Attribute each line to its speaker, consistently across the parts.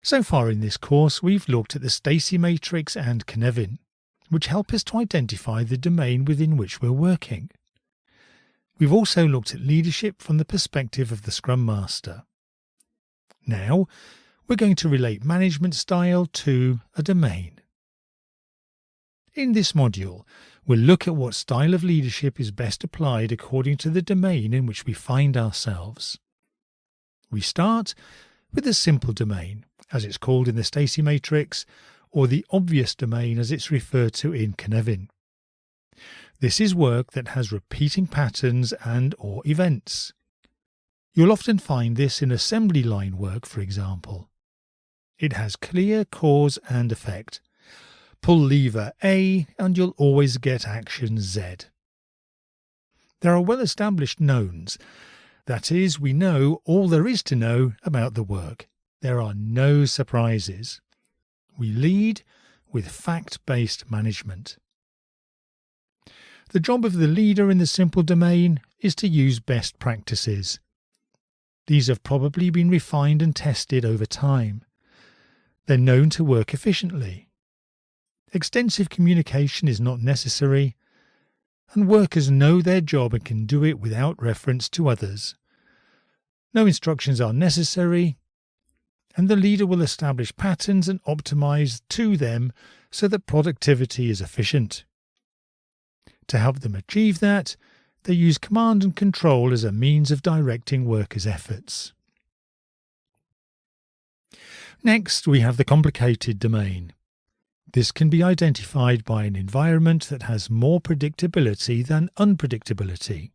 Speaker 1: So far in this course, we've looked at the Stacey matrix and Cynefin, which help us to identify the domain within which we're working. We've also looked at leadership from the perspective of the Scrum Master. Now, we're going to relate management style to a domain. In this module, we'll look at what style of leadership is best applied according to the domain in which we find ourselves. We start with the simple domain, as it's called in the Stacey matrix, or the obvious domain as it's referred to in Cynefin. This is work that has repeating patterns and/or events. You'll often find this in assembly line work, for example. It has clear cause and effect. Pull lever A and you'll always get action Z. There are well-established knowns. That is, we know all there is to know about the work. There are no surprises. We lead with fact-based management. The job of the leader in the simple domain is to use best practices. These have probably been refined and tested over time. They're known to work efficiently. Extensive communication is not necessary, and workers know their job and can do it without reference to others. No instructions are necessary, and the leader will establish patterns and optimize to them so that productivity is efficient. To help them achieve that, they use command and control as a means of directing workers' efforts. Next, we have the complicated domain. This can be identified by an environment that has more predictability than unpredictability.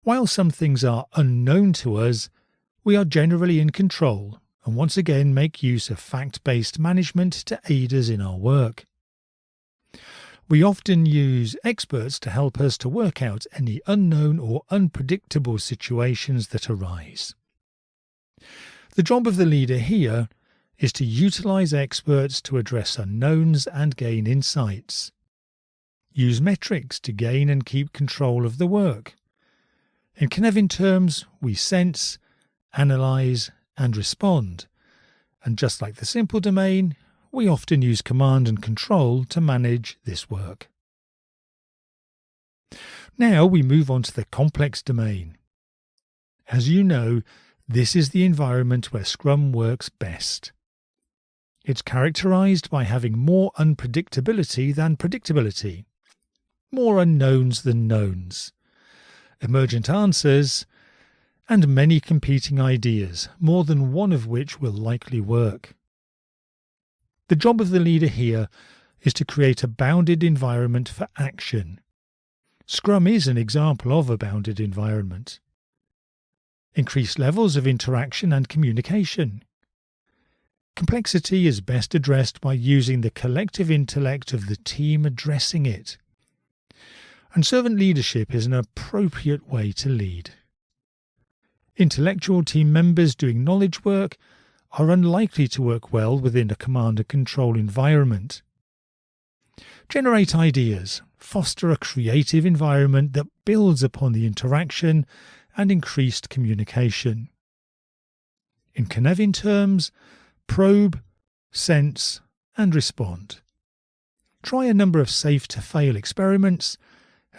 Speaker 1: While some things are unknown to us, we are generally in control and once again make use of fact-based management to aid us in our work. We often use experts to help us to work out any unknown or unpredictable situations that arise. The job of the leader here is to utilize experts to address unknowns and gain insights. Use metrics to gain and keep control of the work. In Cynefin terms, we sense, analyze, and respond. And just like the simple domain, we often use command and control to manage this work. Now we move on to the complex domain. As you know, this is the environment where Scrum works best. It's characterized by having more unpredictability than predictability, more unknowns than knowns, emergent answers, and many competing ideas, more than one of which will likely work. The job of the leader here is to create a bounded environment for action. Scrum is an example of a bounded environment. Increased levels of interaction and communication. Complexity is best addressed by using the collective intellect of the team addressing it. And servant leadership is an appropriate way to lead. Intellectual team members doing knowledge work are unlikely to work well within a command and control environment. Generate ideas, foster a creative environment that builds upon the interaction and increased communication. In Cynefin terms, probe, sense, and respond. Try a number of safe-to-fail experiments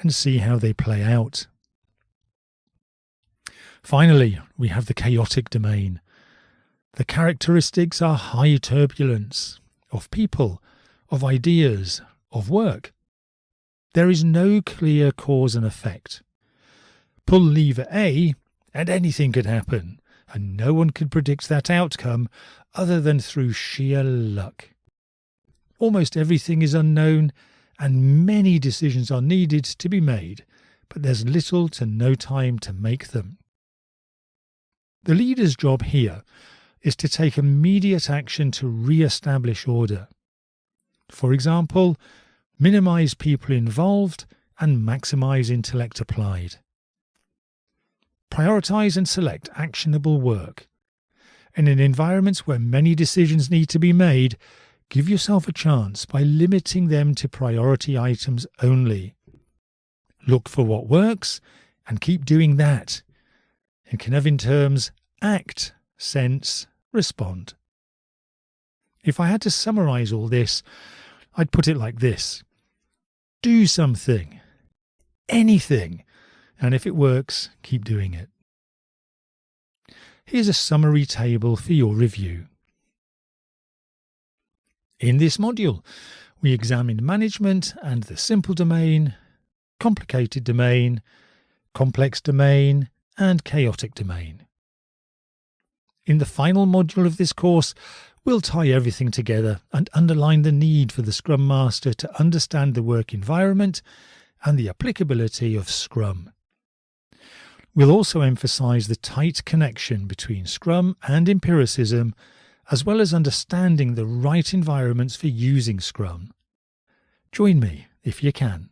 Speaker 1: and see how they play out. Finally, we have the chaotic domain. The characteristics are high turbulence of people, of ideas, of work. There is no clear cause and effect. Pull lever A and anything could happen, and no one could predict that outcome other than through sheer luck. Almost everything is unknown and many decisions are needed to be made, but there's little to no time to make them. The leader's job here is to take immediate action to re-establish order. For example, minimize people involved and maximize intellect applied. Prioritize and select actionable work. And in environments where many decisions need to be made, give yourself a chance by limiting them to priority items only. Look for what works and keep doing that. In Cynefin terms, act, sense, respond. If I had to summarize all this, I'd put it like this. Do something. Anything. And if it works, keep doing it. Here's a summary table for your review. In this module, we examined management and the simple domain, complicated domain, complex domain, and chaotic domain. In the final module of this course, we'll tie everything together and underline the need for the Scrum Master to understand the work environment and the applicability of Scrum. We'll also emphasize the tight connection between Scrum and empiricism, as well as understanding the right environments for using Scrum. Join me if you can.